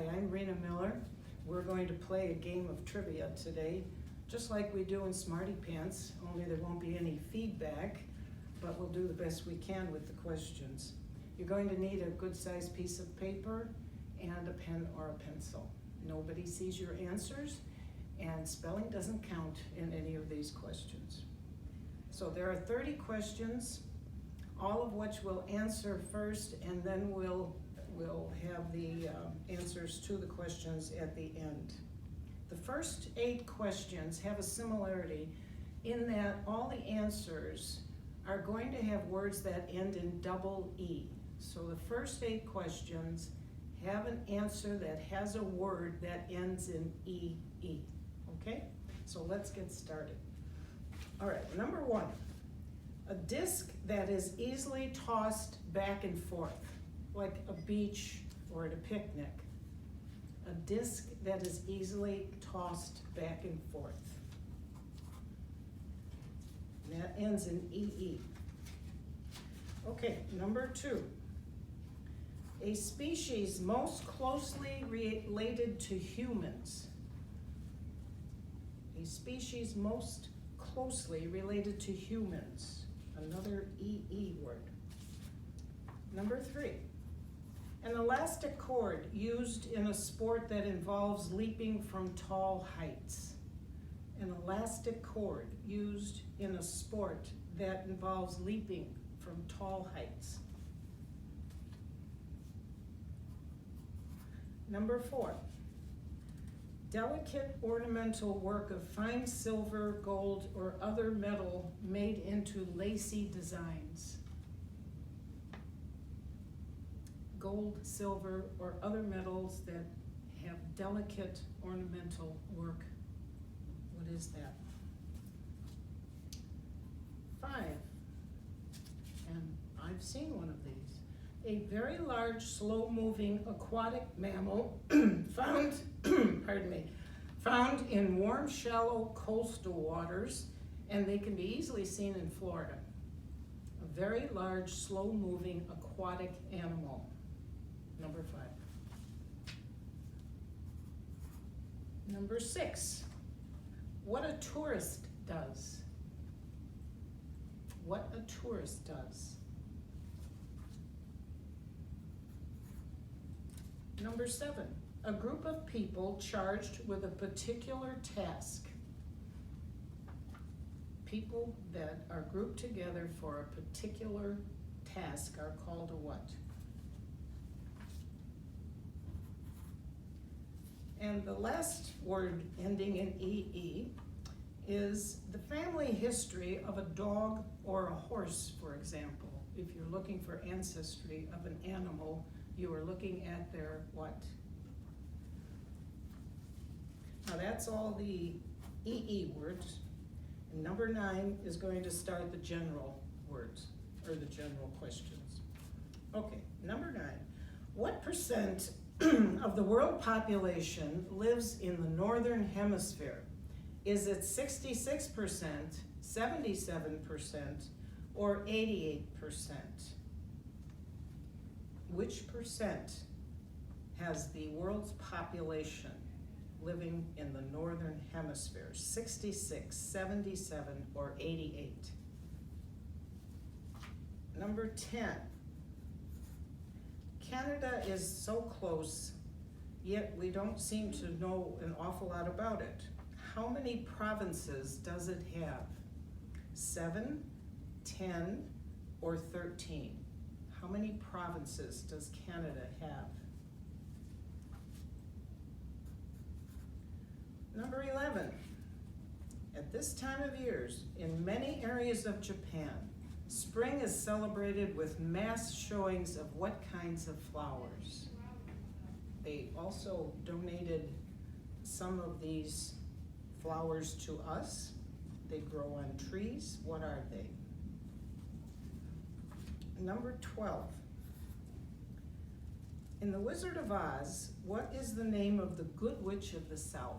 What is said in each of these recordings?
Hi, I'm Rena Miller. We're going to play a game of trivia today, just like we do in Smarty Pants, only there won't be any feedback, but we'll do the best we can with the questions. You're going to need a good-sized piece of paper and a pen or a pencil. Nobody sees your answers, and spelling doesn't count in any of these questions. So there are 30 questions, all of which we'll answer first, and then we'll have the answers to the questions at the end. The first 8 questions have a similarity in that all the answers are going to have words that end in double E. So the first 8 questions have an answer that has a word that ends in EE, okay? So let's get started. All right, number 1, a disc that is easily tossed back and forth, like a beach or at a picnic. A disc that is easily tossed back and forth. And that ends in EE. Okay, number 2. A species most closely related to humans. A species most closely related to humans. Another EE word. Number 3. An elastic cord used in a sport that involves leaping from tall heights. An elastic cord used in a sport that involves leaping from tall heights. Number 4. Delicate ornamental work of fine silver, gold, or other metal made into lacy designs. Gold, silver, or other metals that have delicate ornamental work. What is that? 5, and I've seen one of these. A very large, slow-moving aquatic mammal found, found in warm, shallow coastal waters, and they can be easily seen in Florida. A very large, slow-moving aquatic animal. Number 5. Number 6, what a tourist does. What a tourist does. Number 7, a group of people charged with a particular task. People that are grouped together for a particular task are called a what? And the last word ending in EE is the family history of a dog or a horse, for example. If you're looking for ancestry of an animal, you are looking at their what? Now that's all the EE words. And number 9 is going to start the general words, or the general questions. Okay, number 9. What percent of the world population lives in the northern hemisphere? Is it 66%, 77%, or 88%? Which percent has the world's population living in the northern hemisphere? 66, 77, or 88? Number 10. Canada is so close, yet we don't seem to know an awful lot about it. How many provinces does it have? 7, 10, or 13? How many provinces does Canada have? Number 11. At this time of years, in many areas of Japan, spring is celebrated with mass showings of what kinds of flowers? They also donated some of these flowers to us. They grow on trees. What are they? Number 12. In The Wizard of Oz, what is the name of the Good Witch of the South?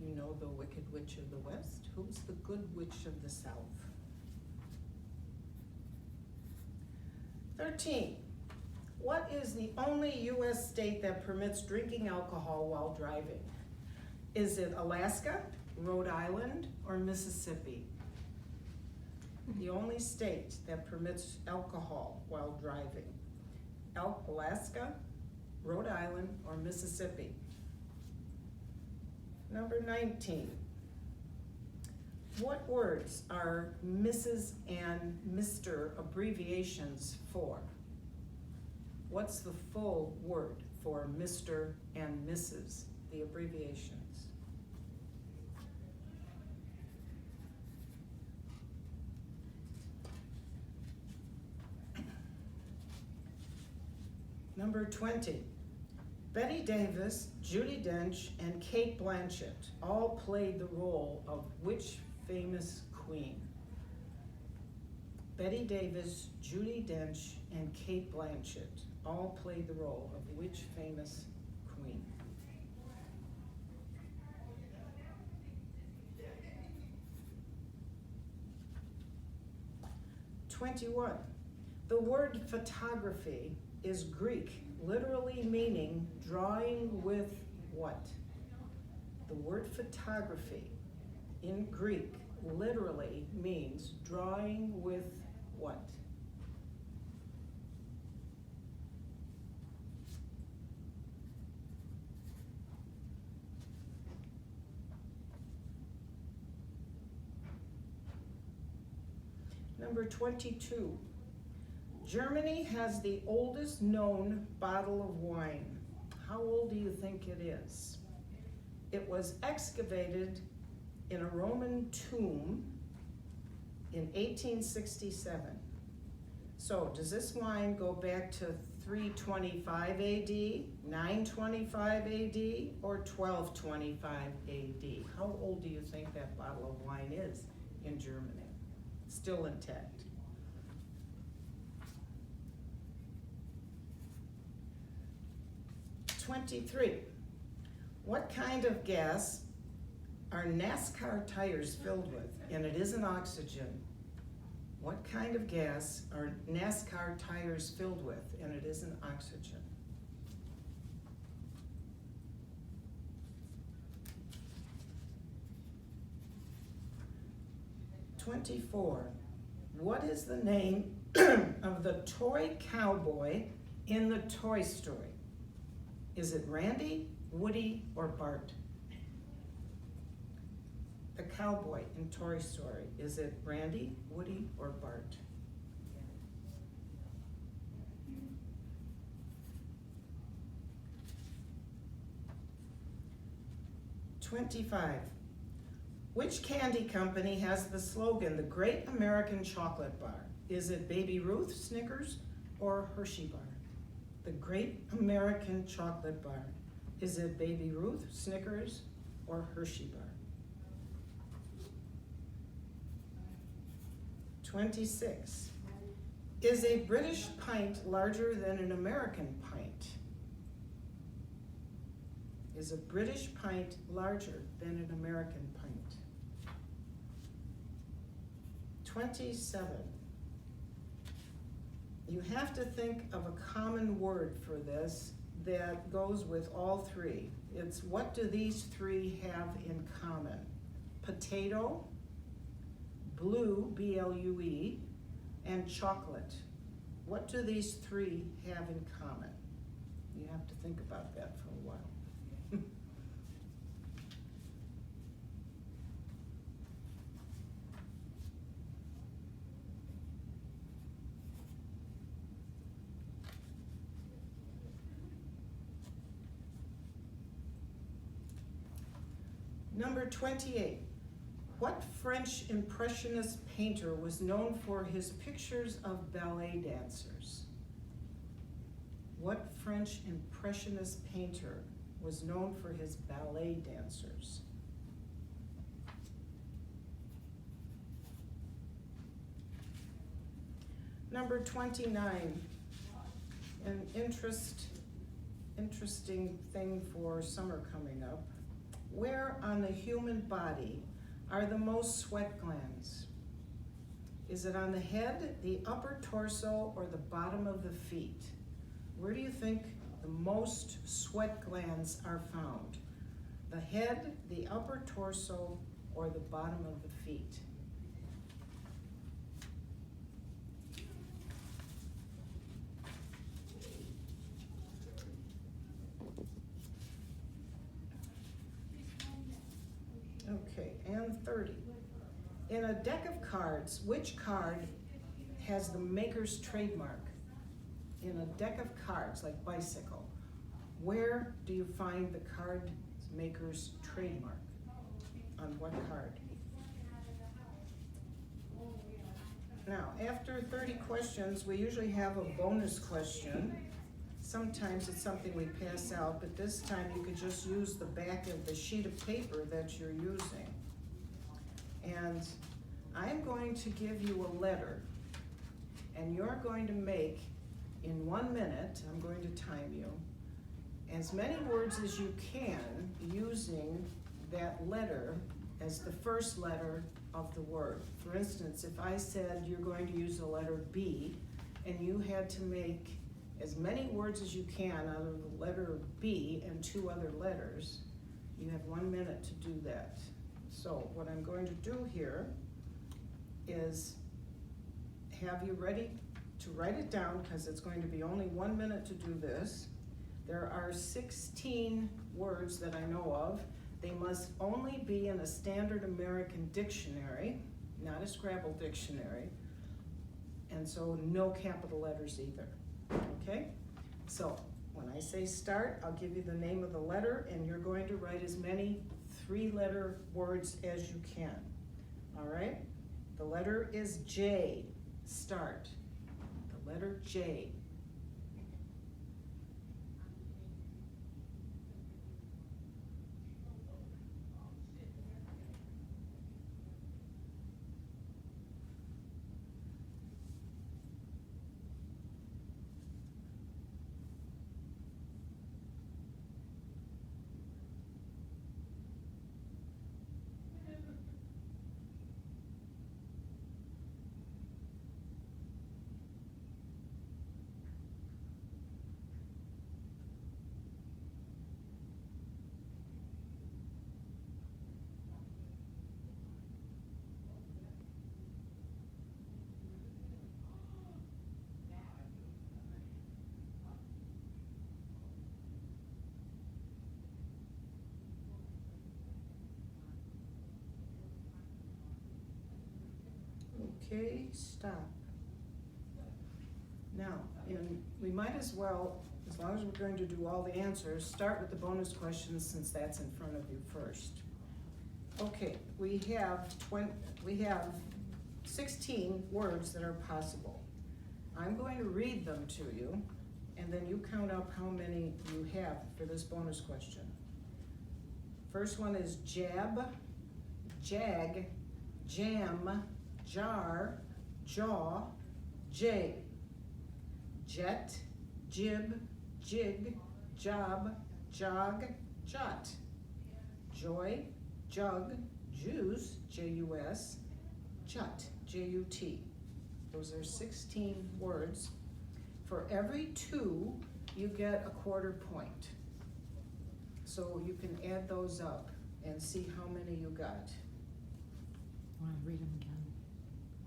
You know the Wicked Witch of the West. Who's the Good Witch of the South? 13. What is the only US state that permits drinking alcohol while driving? Is it Alaska, Rhode Island, or Mississippi? The only state that permits alcohol while driving. Alaska, Rhode Island, or Mississippi? Number 19. What words are Mrs. and Mr. abbreviations for? What's the full word for Mr. and Mrs., the abbreviations? Number 20. Bette Davis, Judi Dench, and Cate Blanchett all played the role of which famous queen? Bette Davis, Judi Dench, and Cate Blanchett all played the role of which famous queen? '21. The word photography is Greek, literally meaning drawing with what? The word photography in Greek literally means drawing with what? Number 22. Germany has the oldest known bottle of wine. How old do you think it is? It was excavated in a Roman tomb in 1867. So does this wine go back to 325 AD, 925 AD, or 1225 AD? How old do you think that bottle of wine is in Germany? Still intact. '23. What kind of gas are NASCAR tires filled with? And it isn't oxygen. What kind of gas are NASCAR tires filled with? And it isn't oxygen. '24. What is the name of the toy cowboy in the Toy Story? Is it Randy, Woody, or Bart? The cowboy in Toy Story, is it Randy, Woody, or Bart? '25. Which candy company has the slogan, the Great American Chocolate Bar? Is it Baby Ruth, Snickers, or Hershey Bar? The Great American Chocolate Bar. Is it Baby Ruth, Snickers, or Hershey Bar? 26. Is a British pint larger than an American pint? Is a British pint larger than an American pint? 27. You have to think of a common word for this that goes with all three. It's what do these three have in common? Potato, blue, B-L-U-E, and chocolate. What do these three have in common? You have to think about that for a while. Number 28. What French Impressionist painter was known for his pictures of ballet dancers? What French Impressionist painter was known for his ballet dancers? Number 29. An interesting thing for summer coming up. Where on the human body are the most sweat glands? Is it on the head, the upper torso, or the bottom of the feet? Where do you think the most sweat glands are found? The head, the upper torso, or the bottom of the feet? Okay, and 30. In a deck of cards, which card has the maker's trademark? In a deck of cards, like bicycle, where do you find the card maker's trademark? On what card? Now, after 30 questions, we usually have a bonus question. Sometimes it's something we pass out, but this time you could just use the back of the sheet of paper that you're using. And I'm going to give you a letter, and you're going to make, in 1 minute, I'm going to time you, as many words as you can using that letter as the first letter of the word. For instance, if I said you're going to use the letter B, and you had to make as many words as you can out of the letter B and 2 other letters, you have 1 minute to do that. So what I'm going to do here is have you ready to write it down, because it's going to be only 1 minute to do this. There are 16 words that I know of. They must only be in a standard American dictionary, not a Scrabble dictionary, and so no capital letters either, okay? So when I say start, I'll give you the name of the letter, and you're going to write as many 3-letter words as you can, all right? The letter is J, start. The letter J. Okay, stop. Now, we might as well, as long as we're going to do all the answers, start with the bonus questions since that's in front of you first. Okay, we have 16 words that are possible. I'm going to read them to you, and then you count up how many you have for this bonus question. First one is jab, jag, jam, jar, jaw, jay. Jet, jib, jig, job, jog, jot. Joy, jug, juice, J-U-S, jut, J-U-T. Those are 16 words. For every 2, you get a quarter point. So you can add those up and see how many you got. Want to read them again?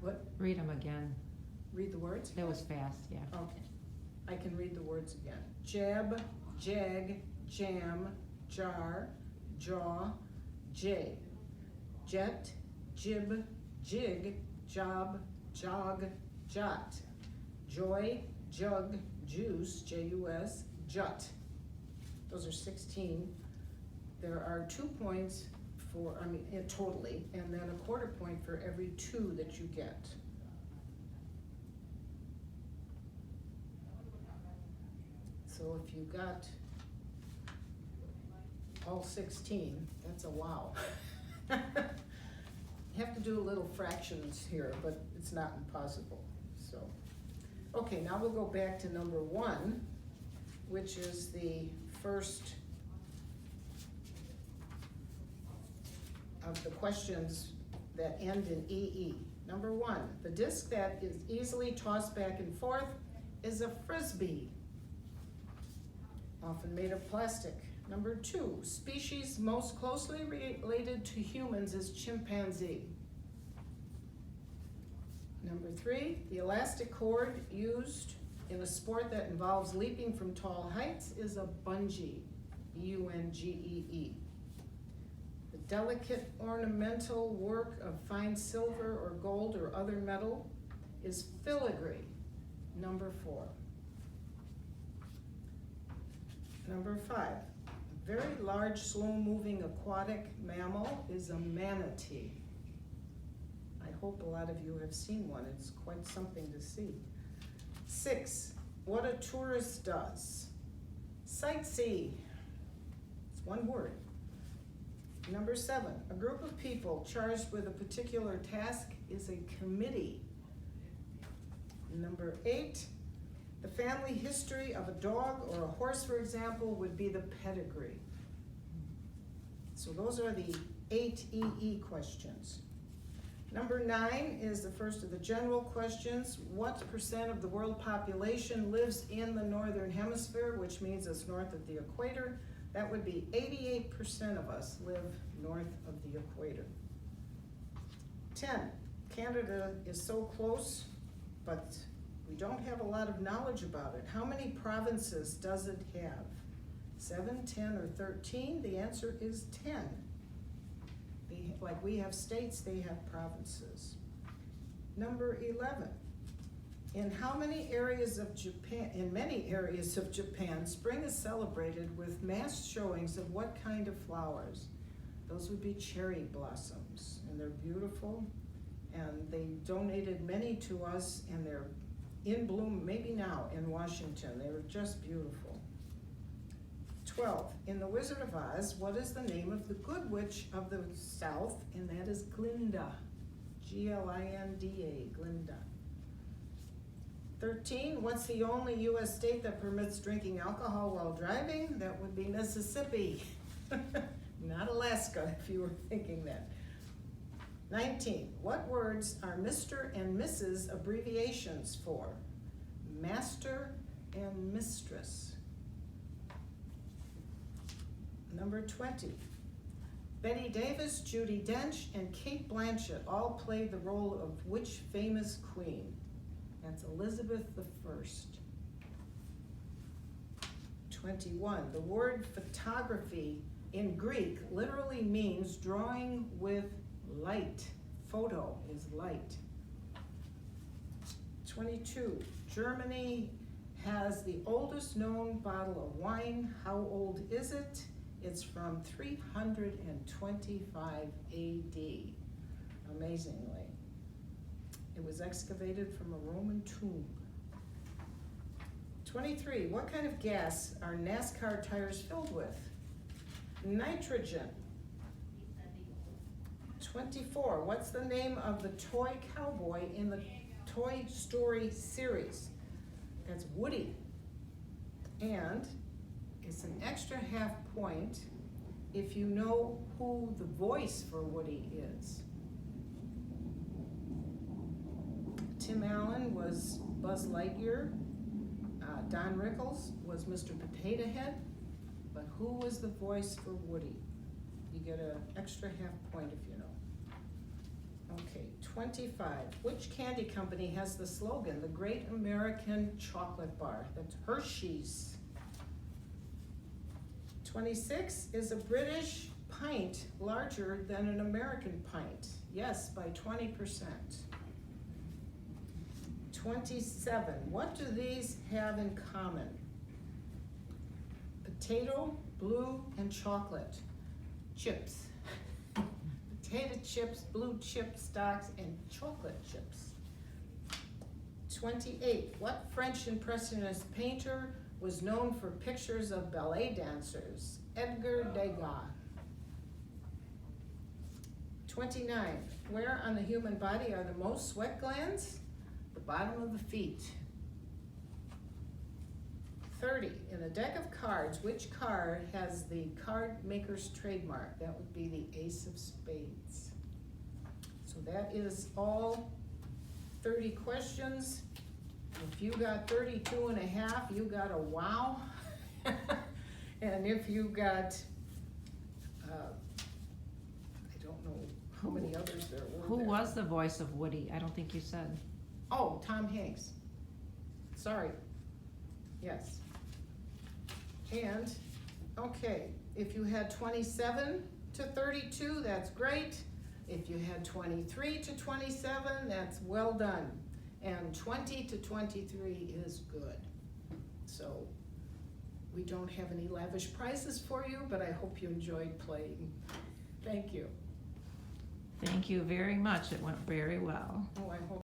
What? Read them again. Read the words? That was fast, yeah. Okay. I can read the words again. Jab, jag, jam, jar, jaw, jay. Jet, jib, jig, job, jog, jot. Joy, jug, juice, J-U-S, jut. Those are 16. There are 2 points for, totally, and then a quarter point for every 2 that you get. So if you got all 16, that's a wow. You have to do a little fractions here, but it's not impossible, so. Okay, now we'll go back to number 1, which is the first of the questions that end in EE. Number 1, the disc that is easily tossed back and forth is a frisbee. often made of plastic. Number 2, species most closely related to humans is chimpanzee. Number 3, the elastic cord used in a sport that involves leaping from tall heights is a bungee, B-U-N-G-E-E. The delicate ornamental work of fine silver or gold or other metal is filigree, number 4. Number 5, a very large, slow-moving aquatic mammal is a manatee. I hope a lot of you have seen one. It's quite something to see. 6, what a tourist does. Sightsee. It's one word. Number 7, a group of people charged with a particular task is a committee. Number 8, the family history of a dog or a horse, for example, would be the pedigree. So those are the 8 EE questions. Number 9 is the first of the general questions. What % of the world population lives in the northern hemisphere, which means it's north of the equator? That would be 88% of us live north of the equator. 10, Canada is so close, but we don't have a lot of knowledge about it. How many provinces does it have? 7, 10, or 13? The answer is 10. Like we have states, they have provinces. Number 11, in many areas of Japan, spring is celebrated with mass showings of what kind of flowers? Those would be cherry blossoms, and they're beautiful, and they donated many to us, and they're in bloom maybe now in Washington. They were just beautiful. 12, in The Wizard of Oz, what is the name of the good witch of the South? And that is Glinda, G-L-I-N-D-A, Glinda. 13, what's the only U.S. state that permits drinking alcohol while driving? That would be Mississippi, not Alaska, if you were thinking that. 19, what words are Mr. and Mrs. abbreviations for? Master and mistress. Number 20, Bette Davis, Judi Dench, and Cate Blanchett all played the role of which famous queen? That's Elizabeth I. 21, the word photography in Greek literally means drawing with light. Photo is light. 22, Germany has the oldest known bottle of wine. How old is it? It's from 325 AD, amazingly. It was excavated from a Roman tomb. 23, what kind of gas are NASCAR tires filled with? Nitrogen. 24, what's the name of the toy cowboy in the Toy Story series? That's Woody. And it's an extra half point if you know who the voice for Woody is. Tim Allen was Buzz Lightyear. Don Rickles was Mr. Potato Head. But who was the voice for Woody? You get an extra half point if you know. Okay, 25. Which candy company has the slogan, the Great American Chocolate Bar? That's Hershey's. 26, is a British pint larger than an American pint? Yes, by 20%. 27, what do these have in common? Potato, blue, and chocolate. Chips. Potato chips, blue chip stocks, and chocolate chips. 28, what French Impressionist painter was known for pictures of ballet dancers? Edgar Degas. 29, where on the human body are the most sweat glands? The bottom of the feet. 30, in a deck of cards, which card has the card maker's trademark? That would be the Ace of Spades. So that is all 30 questions. If you got 32 and a half, you got a wow. And if you got, I don't know how many others there were. Who there. was the voice of Woody? I don't think you said. Oh, Tom Hanks. Sorry. Yes. And, okay, if you had 27 to 32, that's great. If you had 23 to 27, that's well done. And 20 to 23 is good. So, we don't have any lavish prizes for you, but I hope you enjoyed playing. Thank you. Thank you very much. It went very well. Oh, I hope